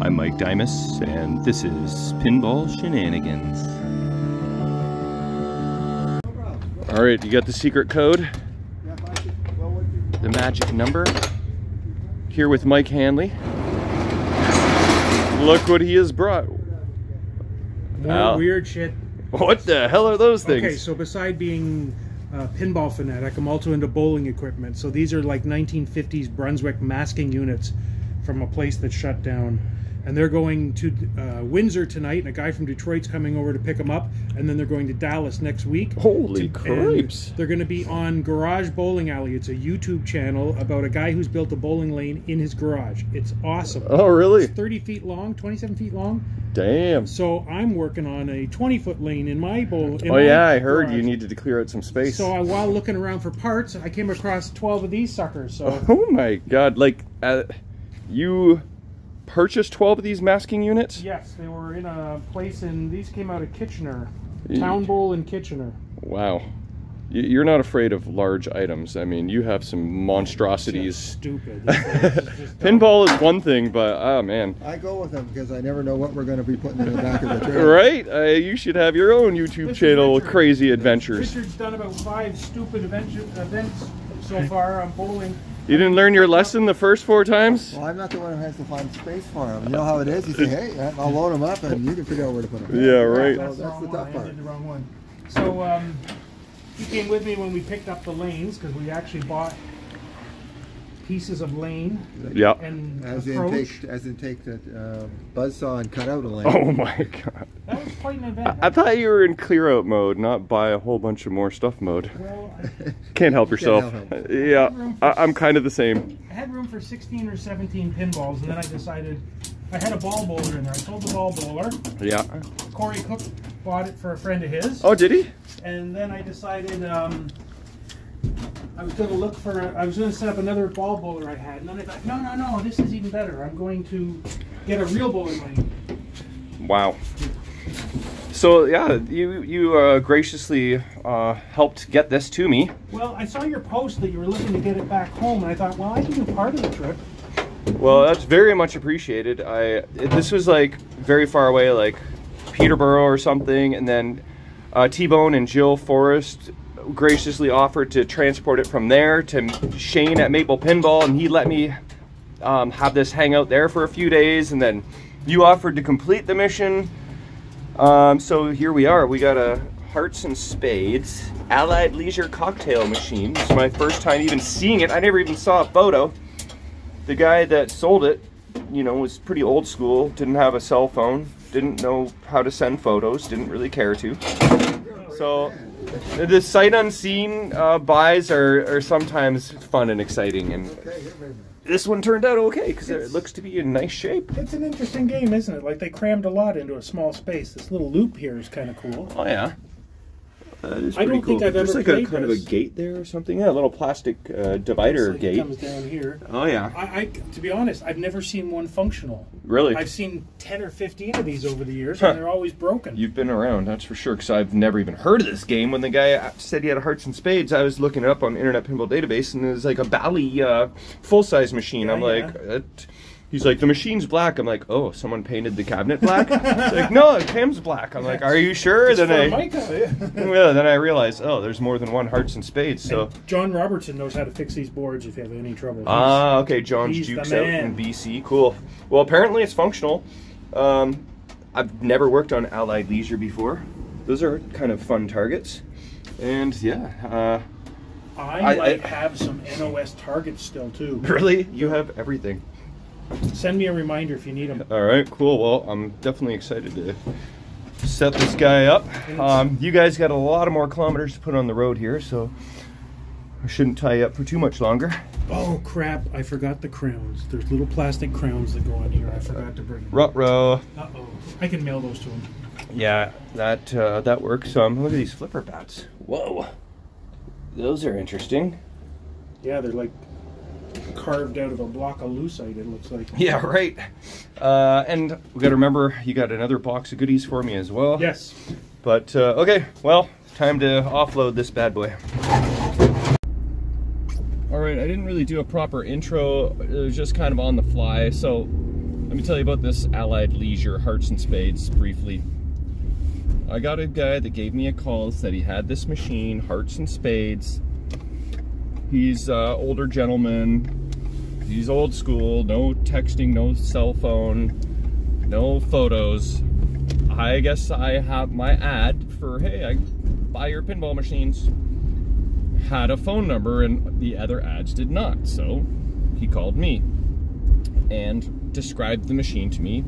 I'm Mike Dimas, and this is Pinball Shenanigans. Alright, you got the secret code? The magic number? Here with Mike Hanley. Look what he has brought. More weird shit. What the hell are those things? Okay, so beside being a pinball fanatic, I'm also into bowling equipment. So these are like 1950s Brunswick masking units from a place that shut down. And they're going to Windsor tonight, and a guy from Detroit's coming over to pick them up, and then they're going to Dallas next week. Holy cripes. They're going to be on Garage Bowling Alley. It's a YouTube channel about a guy who's built a bowling lane in his garage. It's awesome. Oh, really? It's 30 feet long, 27 feet long. Damn. So I'm working on a 20-foot lane in my bowl. Oh yeah, I heard you needed to clear out some space. So while looking around for parts, I came across 12 of these suckers. So. Oh my god, like, you purchased 12 of these masking units? Yes, they were in a place these came out of Kitchener. Town Bowl in Kitchener. Wow. You're not afraid of large items. I mean, you have some monstrosities. Stupid. Pinball is one thing, but oh man. I go with them because I never know what we're going to be putting in the back of the trailer. Right? You should have your own YouTube channel, Crazy Adventures. Richard's done about 5 stupid events so far on bowling. You didn't learn your lesson the first 4 times? Well, I'm not the one who has to find space for them. You know how it is? You say, hey, I'll load them up and you can figure out where to put them. Yeah, right. That's the tough part. I did the wrong one. So, he came with me when we picked up the lanes, because we actually bought pieces of lane. Yeah. And as in take the buzzsaw and cut out a lane. Oh my god. That was quite an event. I thought you were in clear out mode, not buy a whole bunch of more stuff mode. Well, can't help yourself. Yeah, I'm kind of the same. I had room for 16 or 17 pinballs, and then I decided I had a ball bowler in there. I sold the ball bowler. Yeah. Corey Cook bought it for a friend of his. Oh, did he? And then I decided I was going to set up another ball bowler I had, and then I thought, no, this is even better. I'm going to get a real bowling lane. Wow. So yeah, you graciously helped get this to me. Well, I saw your post that you were looking to get it back home, and I thought, well, I can do part of the trip. Well, that's very much appreciated. This was like very far away, like Peterborough or something, and then T-Bone and Jill Forrest graciously offered to transport it from there to Shane at Maple Pinball, and he let me have this hang out there for a few days, and then you offered to complete the mission. So here we are. We got a Hearts and Spades Allied Leisure cocktail machine. This is my first time even seeing it. I never even saw a photo. The guy that sold it, you know, was pretty old school, didn't have a cell phone, didn't know how to send photos, didn't really care to. So the sight unseen buys are sometimes fun and exciting, and this one turned out okay because it looks to be in nice shape. It's an interesting game, isn't it? Like, they crammed a lot into a small space. This little loop here is kind of cool. Oh yeah. I don't think I've ever played like a kind of a gate there or something. Yeah, a little plastic divider gate. It comes down here. Oh yeah. To be honest, I've never seen one functional. Really? I've seen 10 or 15 of these over the years, and they're always broken. You've been around, that's for sure, because I've never even heard of this game. When the guy said he had a Hearts and Spades, I was looking it up on Internet Pinball Database, and it was like a Bally full-size machine. Yeah, I'm like, he's like, the machine's black. I'm like, oh, someone painted the cabinet black? He's like, no, Tim's black. I'm like, are you sure? Then I realized, oh, there's more than one Hearts and Spades. So and John Robertson knows how to fix these boards if you have any trouble. Okay, John's Jukes out in BC. Cool. Well, apparently it's functional. I've never worked on Allied Leisure before. Those are kind of fun targets. And yeah, I have some NOS targets still too. Really? You have everything. Send me a reminder if you need them. All right, cool. Well, I'm definitely excited to set this guy up. You guys got a lot of more kilometers to put on the road here, so I shouldn't tie you up for too much longer. Oh crap, I forgot the crowns. There's little plastic crowns that go on here. I forgot to bring them. Ruh-roh. Uh-oh. I can mail those to him. Yeah, that works. Look at these flipper bats. Whoa. Those are interesting. Yeah, they're like carved out of a block of lucite, it looks like. Yeah, right. And we got to remember, you got another box of goodies for me as well. Yes. But, okay, well, time to offload this bad boy. Alright, I didn't really do a proper intro. It was just kind of on the fly. So, let me tell you about this Allied Leisure Hearts and Spades briefly. I got a guy that gave me a call, said he had this machine, Hearts and Spades. He's older gentleman. He's old school, no texting, no cell phone, no photos. I guess I have my ad for, hey, I buy your pinball machines. Had a phone number and the other ads did not. So he called me and described the machine to me.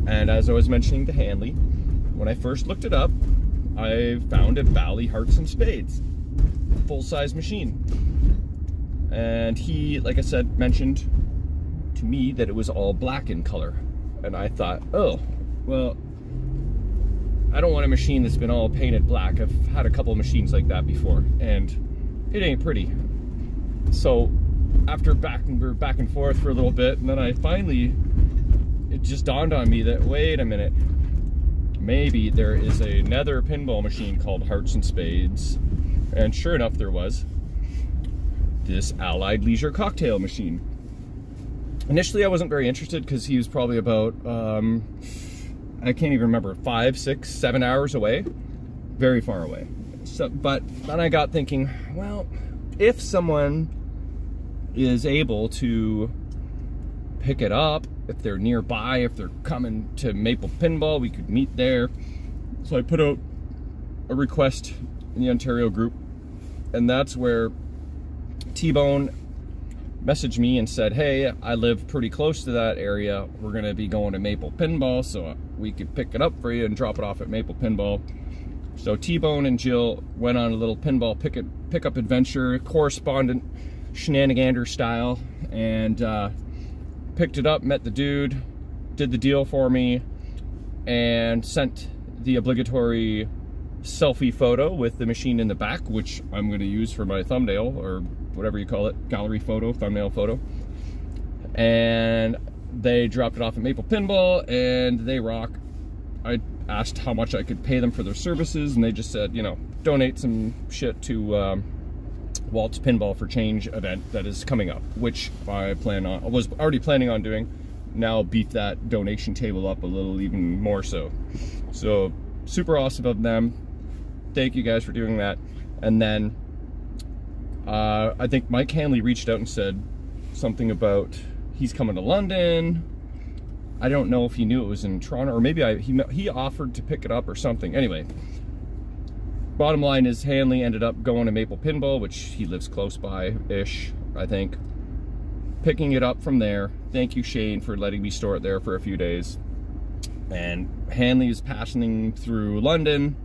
And as I was mentioning to Hanley, when I first looked it up, I found a Bally Hearts and Spades, full-size machine. And he, like I said, mentioned to me that it was all black in color. And I thought, oh, well, I don't want a machine that's been all painted black. I've had a couple of machines like that before, and it ain't pretty. So after we were back and forth for a little bit, and then it just dawned on me that, wait a minute, maybe there is another pinball machine called Hearts and Spades. And sure enough, there was. This Allied Leisure cocktail machine. Initially, I wasn't very interested because he was probably about, I can't even remember, 5, 6, 7 hours away. Very far away. So, but then I got thinking, well, if someone is able to pick it up, if they're nearby, if they're coming to Maple Pinball, we could meet there. So I put out a request in the Ontario group, and that's where T-Bone messaged me and said, hey, I live pretty close to that area. We're going to be going to Maple Pinball, so we could pick it up for you and drop it off at Maple Pinball. So T-Bone and Jill went on a little pinball pickup adventure, correspondent Shenanigans style, and picked it up, met the dude, did the deal for me, and sent the obligatory selfie photo with the machine in the back, which I'm going to use for my thumbnail, or whatever you call it, gallery photo, thumbnail photo. And they dropped it off at Maple Pinball, and they rock. I asked how much I could pay them for their services, and they just said, you know, donate some shit to Walt's Pinball for Change event that is coming up, which I was already planning on doing. Now beef that donation table up a little even more so. So super awesome of them. Thank you guys for doing that. And then I think Mike Hanley reached out and said something about he's coming to London. I don't know if he knew it was in Toronto, or maybe he offered to pick it up or something. Anyway, bottom line is Hanley ended up going to Maple Pinball, which he lives close by-ish, I think. Picking it up from there. Thank you, Shane, for letting me store it there for a few days. And Hanley is passing through London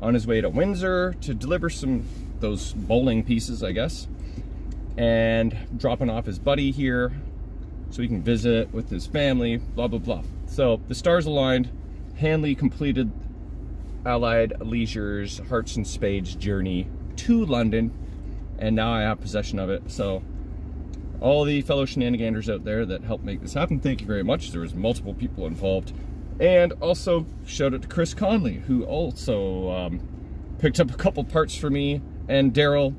on his way to Windsor to deliver those bowling pieces, I guess, and dropping off his buddy here so he can visit with his family, blah, blah, blah. So the stars aligned. Hanley completed Allied Leisure's Hearts and Spades journey to London, and now I have possession of it. So all the fellow Shenaniganders out there that helped make this happen, thank you very much. There was multiple people involved. And also shout out to Chris Conley, who also picked up a couple parts for me and Daryl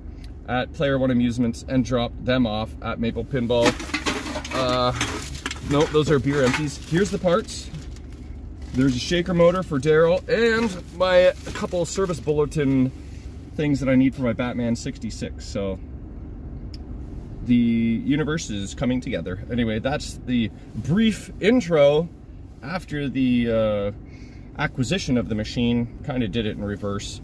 at Player One Amusements and dropped them off at Maple Pinball. Nope, those are beer empties. Here's the parts. There's a shaker motor for Daryl and my couple service bulletin things that I need for my Batman 66. So the universe is coming together. Anyway, that's the brief intro. After the acquisition of the machine, kind of did it in reverse.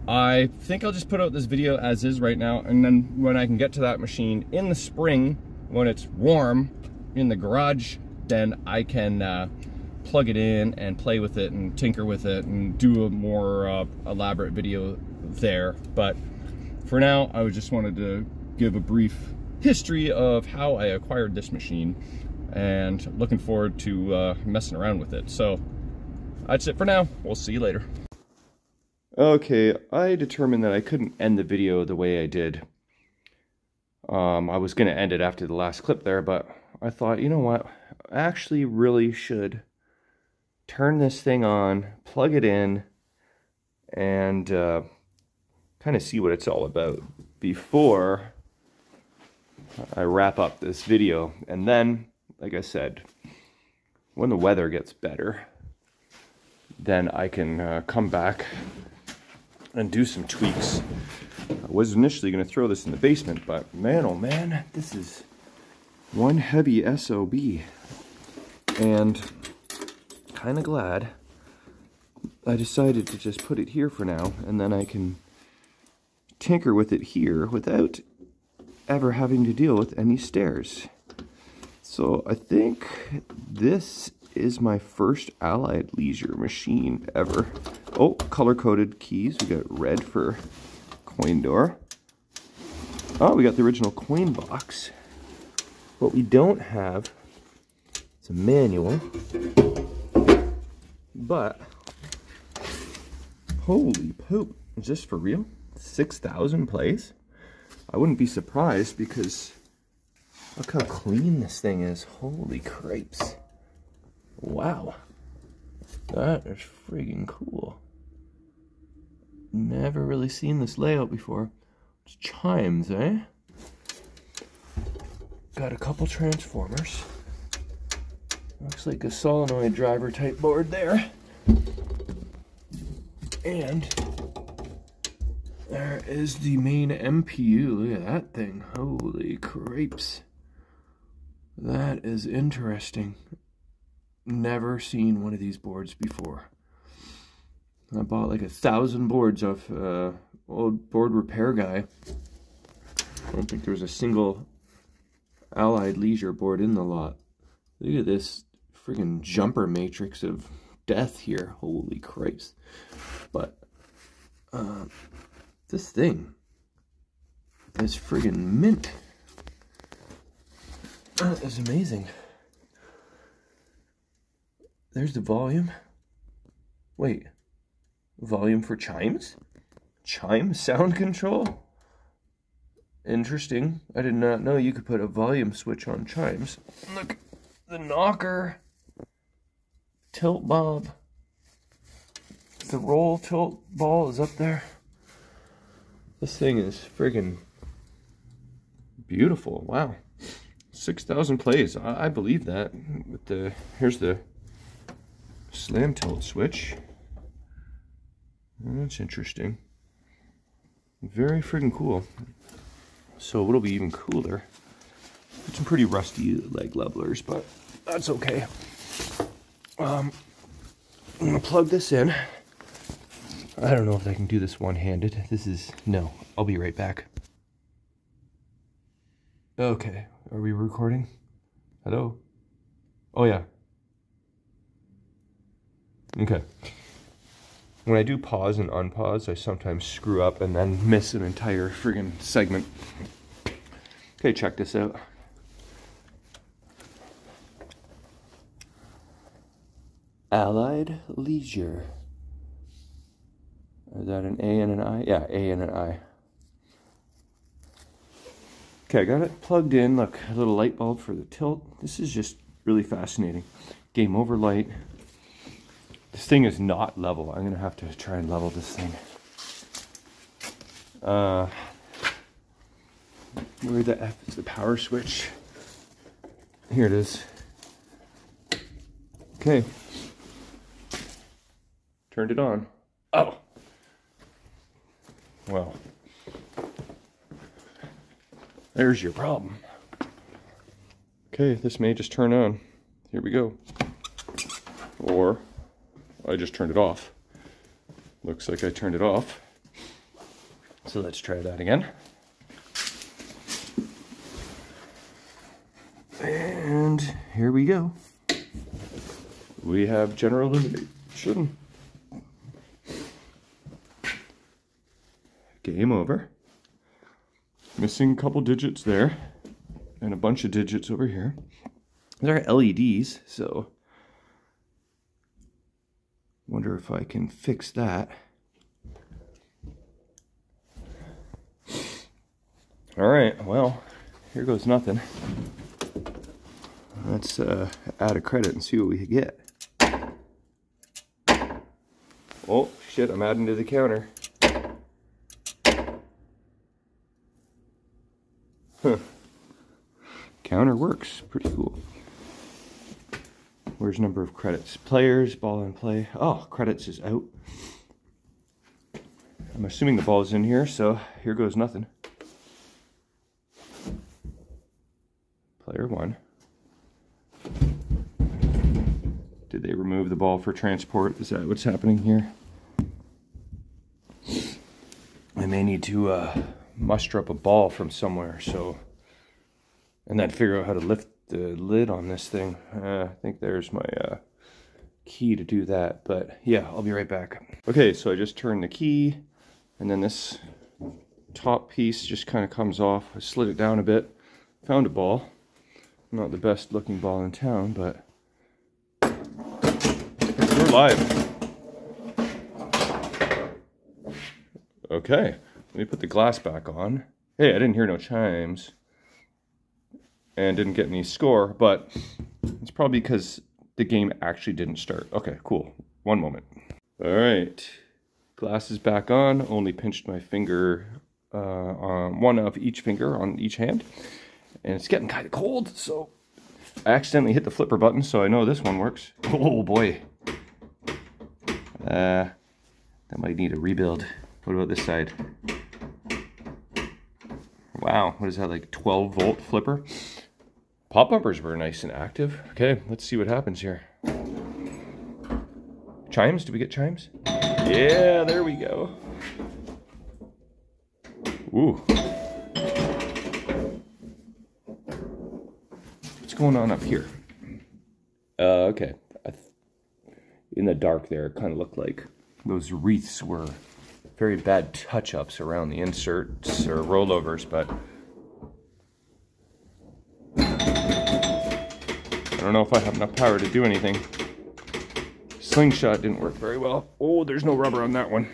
I think I'll just put out this video as is right now, and then when I can get to that machine in the spring, when it's warm in the garage, then I can plug it in and play with it and tinker with it and do a more elaborate video there. But for now, I just wanted to give a brief history of how I acquired this machine, and looking forward to messing around with it. So that's it for now. We'll see you later. Okay, I determined that I couldn't end the video the way I did. I was going to end it after the last clip there, but I thought, you know what? I actually really should turn this thing on, plug it in, and kind of see what it's all about before I wrap up this video. And then, like I said, when the weather gets better, then I can come back and do some tweaks. I was initially going to throw this in the basement, but man, oh man, this is one heavy SOB. And kind of glad I decided to just put it here for now, and then I can tinker with it here without ever having to deal with any stairs. So I think this is my first Allied Leisure machine ever. Oh, color-coded keys. We got red for coin door. Oh, we got the original coin box. What we don't have is a manual. But, holy poop. Is this for real? 6,000 plays? I wouldn't be surprised because look how clean this thing is. Holy crepes. Wow. That is friggin' cool. Never really seen this layout before. It's chimes, eh? Got a couple transformers. Looks like a solenoid driver type board there. And there is the main MPU. Look at that thing. Holy crepes. That is interesting. Never seen one of these boards before. I bought like 1,000 boards off old board repair guy. I don't think there was a single Allied Leisure board in the lot. Look at this friggin' jumper matrix of death here. Holy cripes. But this thing is friggin' mint. That is amazing. There's the volume. Wait. Volume for chimes? Chime sound control? Interesting. I did not know you could put a volume switch on chimes. Look, the knocker. Tilt bob. The roll tilt ball is up there. This thing is friggin' beautiful. Wow. 6,000 plays. I believe that. With the here's the slam tilt switch. That's interesting. Very friggin' cool. So what'll be even cooler? Some pretty rusty leg levelers, but that's okay. I'm gonna plug this in. I don't know if I can do this one-handed. No, I'll be right back. Okay, are we recording? Hello? Oh yeah. Okay. When I do pause and unpause, I sometimes screw up and then miss an entire friggin' segment. Okay, check this out. Allied Leisure. Is that an A and an I? Yeah, A and an I. Okay, I got it plugged in. Look, a little light bulb for the tilt. This is just really fascinating. Game over light. This thing is not level. I'm gonna have to try and level this thing. Where the F is the power switch? Here it is. Okay. Turned it on. Oh! Well. There's your problem. Okay, this may just turn on. Here we go. Or I just turned it off. Looks like I turned it off. So let's try that again. And here we go. We have general illumination. Game over. Missing a couple digits there. And a bunch of digits over here. There are LEDs, so wonder if I can fix that. All right, well, here goes nothing. Let's add a credit and see what we get. Oh, shit, I'm adding to the counter. Huh. Counter works. Pretty cool. Where's number of credits? Players, ball in play. Oh, credits is out. I'm assuming the ball is in here, so here goes nothing. Player 1. Did they remove the ball for transport? Is that what's happening here? I may need to muster up a ball from somewhere, so, and then figure out how to lift the lid on this thing. I think there's my key to do that, but yeah, I'll be right back. Okay, so I just turned the key, and then this top piece just kind of comes off. I slid it down a bit, found a ball. Not the best looking ball in town, but we're live. Okay, let me put the glass back on. Hey, I didn't hear no chimes and didn't get any score, but it's probably because the game actually didn't start. Okay, cool. One moment. All right, glass is back on. Only pinched my finger, on one of each finger on each hand, and it's getting kind of cold, so I accidentally hit the flipper button, so I know this one works. Oh boy. That might need a rebuild. What about this side? Wow, what is that, like 12 volt flipper? Pop bumpers were nice and active. Okay, let's see what happens here. Chimes? Do we get chimes? Yeah, there we go. Ooh. What's going on up here? Okay. In the dark there, it kind of looked like those wreaths were very bad touch-ups around the inserts or rollovers, but I don't know if I have enough power to do anything. Slingshot didn't work very well. Oh, there's no rubber on that one.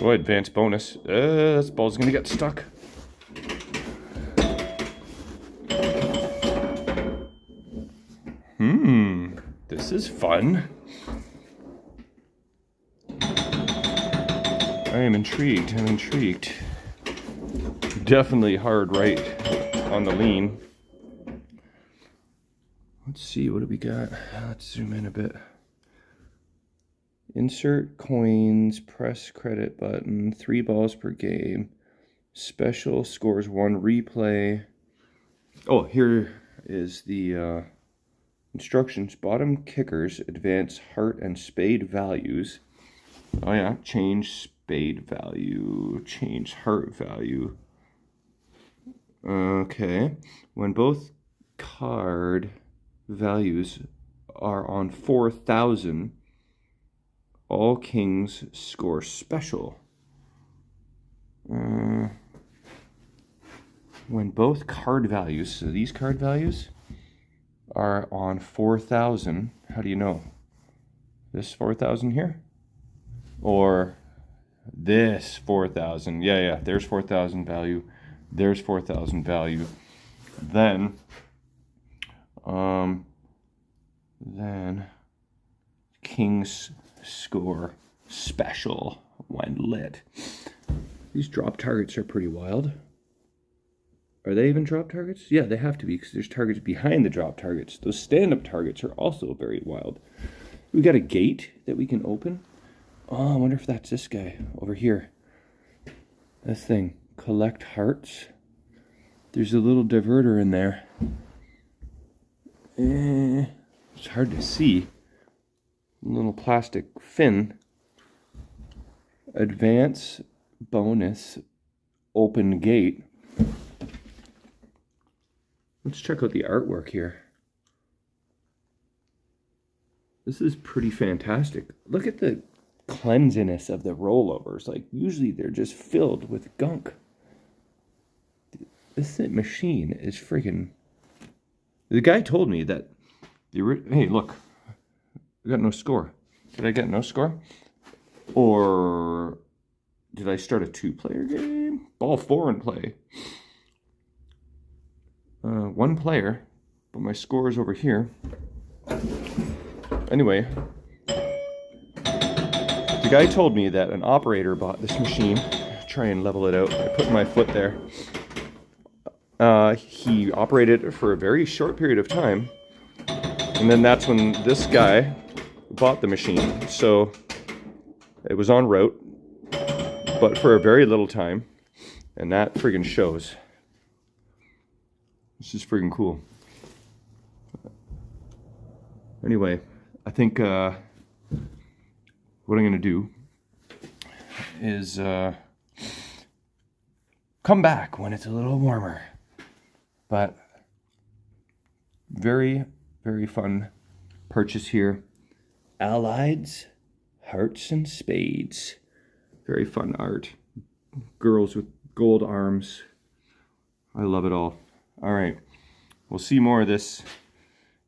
Oh, advanced bonus. This ball's gonna get stuck. This is fun. I am intrigued. I'm intrigued. Definitely hard right on the lean. Let's see, what do we got? Let's zoom in a bit. Insert coins, press credit button, 3 balls per game. Special scores 1 replay. Oh, here is the instructions. Bottom kickers advance heart and spade values. Oh yeah, change spade value, change heart value. Okay, when both card values are on 4,000, all kings score special. When both card values, so these card values, are on 4,000, how do you know? This 4,000 here? Or this 4,000? Yeah, there's 4,000 value. There's 4,000 value. Then kings score special when lit. These drop targets are pretty wild. Are they even drop targets? Yeah, they have to be, because there's targets behind the drop targets. Those stand-up targets are also very wild. We got a gate that we can open. Oh, I wonder if that's this guy over here. This thing, collect hearts. There's a little diverter in there. It's hard to see. A little plastic fin. Advance, bonus, open gate. Let's check out the artwork here. This is pretty fantastic. Look at the cleanliness of the rollovers. Like, usually they're just filled with gunk. This machine is freaking... The guy told me that... Hey, look. I got no score. Did I get no score? Or... did I start a 2-player game? Ball 4 in play. 1 player, but my score is over here. Anyway, the guy told me that an operator bought this machine. Try and level it out. I put my foot there. He operated it for a very short period of time, And then that's when this guy bought the machine. So it was en route, but for a very little time. And that friggin' shows. This is friggin' cool. Anyway, I think what I'm gonna do is come back when it's a little warmer. But very, very fun purchase here. Allied's Hearts and Spades. Very fun art. Girls with gold arms. I love it all. All right, we'll see more of this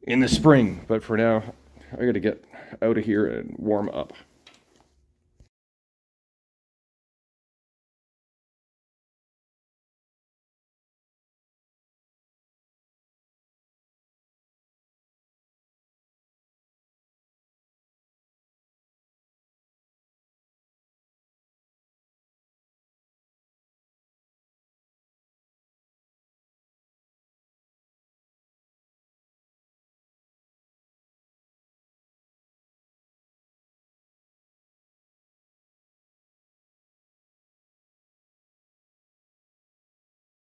in the spring, but for now, I gotta get out of here and warm up.